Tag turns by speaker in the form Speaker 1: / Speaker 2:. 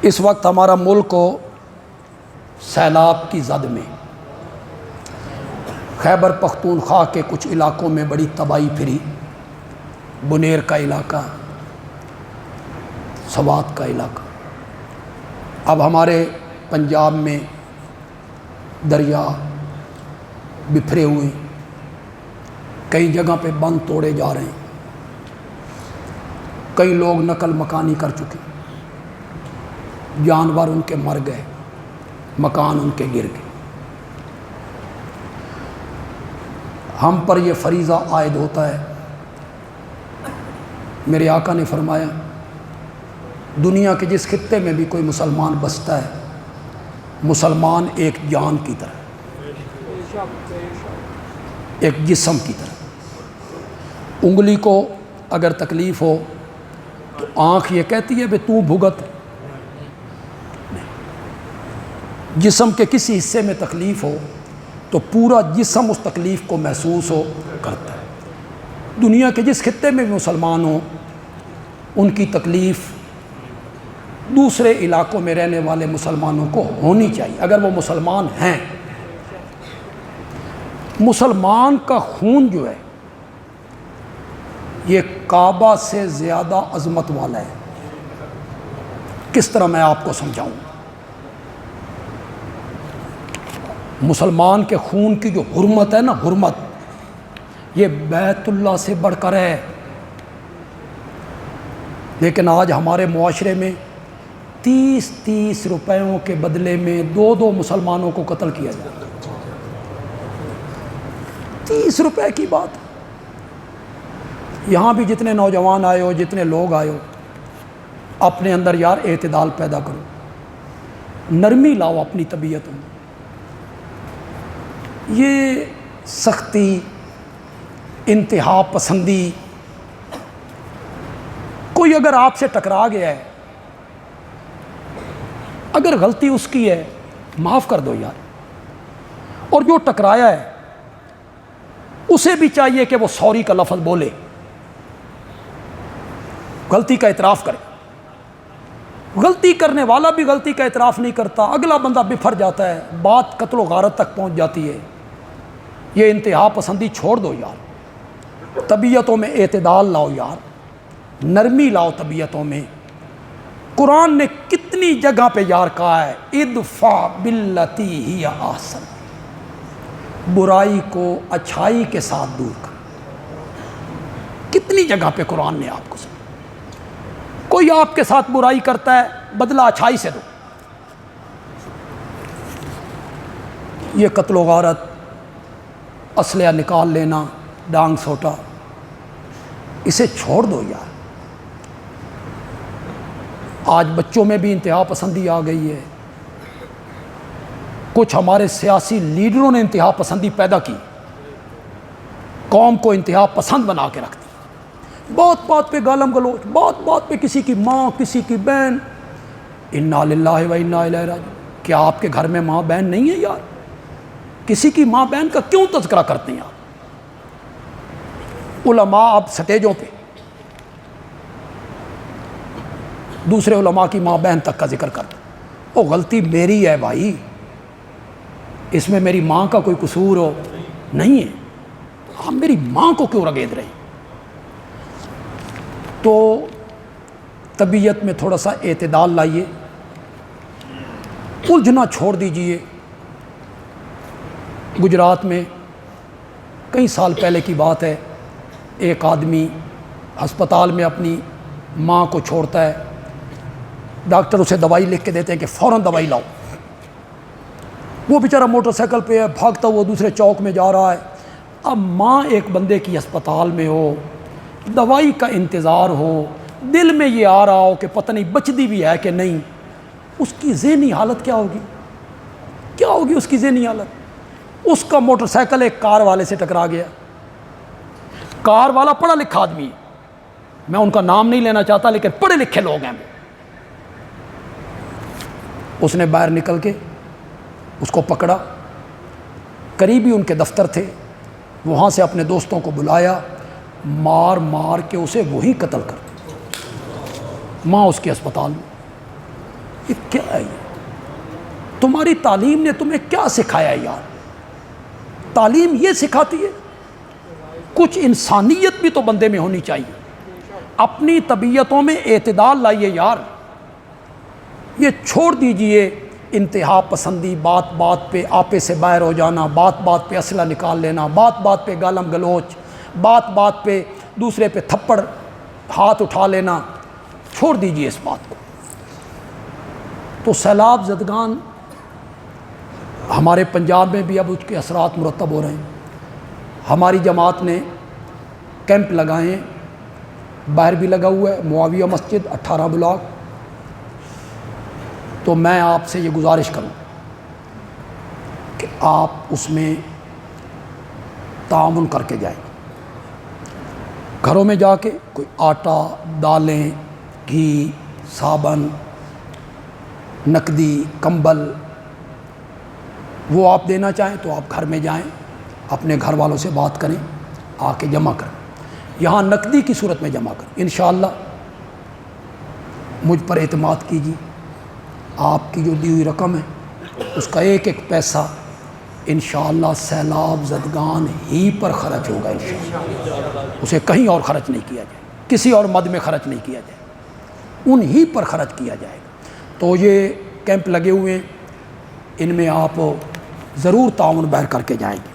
Speaker 1: اس وقت ہمارا ملک کو سیلاب کی زد میں، خیبر پختونخوا کے کچھ علاقوں میں بڑی تباہی پھری، بنیر کا علاقہ، سوات کا علاقہ، اب ہمارے پنجاب میں دریا بکھرے ہوئے، کئی جگہ پہ بند توڑے جا رہے ہیں، کئی لوگ نقل مکانی کر چکے، جانور ان کے مر گئے، مکان ان کے گر گئے۔ ہم پر یہ فریضہ عائد ہوتا ہے، میرے آقا نے فرمایا دنیا کے جس خطے میں بھی کوئی مسلمان بستا ہے، مسلمان ایک جان کی طرح، ایک جسم کی طرح۔ انگلی کو اگر تکلیف ہو تو آنکھ یہ کہتی ہے بے تو بھگت، جسم کے کسی حصے میں تکلیف ہو تو پورا جسم اس تکلیف کو محسوس ہو کرتا ہے۔ دنیا کے جس خطے میں بھی مسلمان ہوں، ان کی تکلیف دوسرے علاقوں میں رہنے والے مسلمانوں کو ہونی چاہیے، اگر وہ مسلمان ہیں۔ مسلمان کا خون جو ہے یہ کعبہ سے زیادہ عظمت والا ہے۔ کس طرح میں آپ کو سمجھاؤں؟ مسلمان کے خون کی جو حرمت ہے نا، حرمت، یہ بیت اللہ سے بڑھ کر ہے۔ لیکن آج ہمارے معاشرے میں 30 روپیوں کے بدلے میں 2 مسلمانوں کو قتل کیا جاتا ہے۔ 30 روپے کی بات۔ یہاں بھی جتنے نوجوان آئے ہو، جتنے لوگ آئے ہو، اپنے اندر یار اعتدال پیدا کرو، نرمی لاؤ اپنی طبیعت میں۔ یہ سختی، انتہا پسندی، کوئی اگر آپ سے ٹکرا گیا ہے، اگر غلطی اس کی ہے معاف کر دو یار، اور جو ٹکرایا ہے اسے بھی چاہیے کہ وہ سوری کا لفظ بولے، غلطی کا اعتراف کرے۔ غلطی کرنے والا بھی غلطی کا اعتراف نہیں کرتا، اگلا بندہ بفر جاتا ہے، بات قتل و غارت تک پہنچ جاتی ہے۔ یہ انتہا پسندی چھوڑ دو یار، طبیعتوں میں اعتدال لاؤ یار، نرمی لاؤ طبیعتوں میں۔ قرآن نے کتنی جگہ پہ یار کہا ہے ادفع باللتی ہی احسن، برائی کو اچھائی کے ساتھ دور کر۔ کتنی جگہ پہ قرآن نے آپ کو سنا۔ کوئی آپ کے ساتھ برائی کرتا ہے، بدلہ اچھائی سے دو۔ یہ قتل و غارت، اسلحہ نکال لینا، ڈانگ سوٹا، اسے چھوڑ دو یار۔ آج بچوں میں بھی انتہا پسندی آ گئی ہے، کچھ ہمارے سیاسی لیڈروں نے انتہا پسندی پیدا کی، قوم کو انتہا پسند بنا کے رکھ دی۔ بات بات پہ گالم گلوچ، بات بات پہ کسی کی ماں، کسی کی بہن۔ انا للہ و انا الیہ راجعون۔ کیا آپ کے گھر میں ماں بہن نہیں ہے یار؟ کسی کی ماں بہن کا کیوں تذکرہ کرتے ہیں آپ؟ علماء اب سٹیجوں پہ دوسرے علماء کی ماں بہن تک کا ذکر کرتے ہیں۔ وہ غلطی میری ہے بھائی، اس میں میری ماں کا کوئی قصور ہو نہیں ہے، ہم میری ماں کو کیوں رگید رہے ہیں؟ تو طبیعت میں تھوڑا سا اعتدال لائیے، الجھنا چھوڑ دیجئے۔ گجرات میں کئی سال پہلے کی بات ہے، ایک آدمی ہسپتال میں اپنی ماں کو چھوڑتا ہے، ڈاکٹر اسے دوائی لکھ کے دیتے ہیں کہ فوراً دوائی لاؤ۔ وہ بیچارہ موٹر سائیکل پہ ہے، بھاگتا ہوا دوسرے چوک میں جا رہا ہے۔ اب ماں ایک بندے کی ہسپتال میں ہو، دوائی کا انتظار ہو، دل میں یہ آ رہا ہو کہ پتہ نہیں بچتی بھی ہے کہ نہیں، اس کی ذہنی حالت کیا ہوگی؟ کیا ہوگی اس کی ذہنی حالت؟ اس کا موٹر سائیکل ایک کار والے سے ٹکرا گیا۔ کار والا پڑھا لکھا آدمی ہے، میں ان کا نام نہیں لینا چاہتا لیکن پڑھے لکھے لوگ ہیں۔ اس نے باہر نکل کے اس کو پکڑا، قریبی ان کے دفتر تھے، وہاں سے اپنے دوستوں کو بلایا، مار مار کے اسے وہی قتل کر دیا۔ ماں اس کے ہسپتال میں، یہ کیا ہے؟ یہ تمہاری تعلیم نے تمہیں کیا سکھایا یار؟ تعلیم یہ سکھاتی ہے کچھ انسانیت بھی تو بندے میں ہونی چاہیے. اپنی طبیعتوں میں اعتدال لائیے یار. یہ چھوڑ دیجئے انتہا پسندی، بات بات پہ آپے سے باہر ہو جانا، بات بات پہ اسلحہ نکال لینا، بات بات پہ گالم گلوچ، بات بات پہ دوسرے پہ تھپڑ ہاتھ اٹھا لینا. چھوڑ دیجئے اس بات کو. تو سیلاب زدگان ہمارے پنجاب میں بھی اب اس کے اثرات مرتب ہو رہے ہیں. ہماری جماعت نے کیمپ لگائے ہیں، باہر بھی لگا ہوا ہے، معاویہ مسجد 18 بلاک. تو میں آپ سے یہ گزارش کروں کہ آپ اس میں تعاون کر کے جائیں. گھروں میں جا کے کوئی آٹا، دالیں، گھی، صابن، نقدی، کمبل وہ آپ دینا چاہیں تو آپ گھر میں جائیں، اپنے گھر والوں سے بات کریں، آ کے جمع کریں. یہاں نقدی کی صورت میں جمع کریں. انشاءاللہ مجھ پر اعتماد کیجیے. آپ کی جو دی ہوئی رقم ہے اس کا ایک ایک پیسہ انشاءاللہ سیلاب زدگان ہی پر خرچ ہوگا. انشاءاللہ اسے کہیں اور خرچ نہیں کیا جائے، کسی اور مد میں خرچ نہیں کیا جائے، انہی پر خرچ کیا جائے گا. تو یہ کیمپ لگے ہوئے ہیں، ان میں آپ ضرور تعاون بہر کر کے جائیں گے.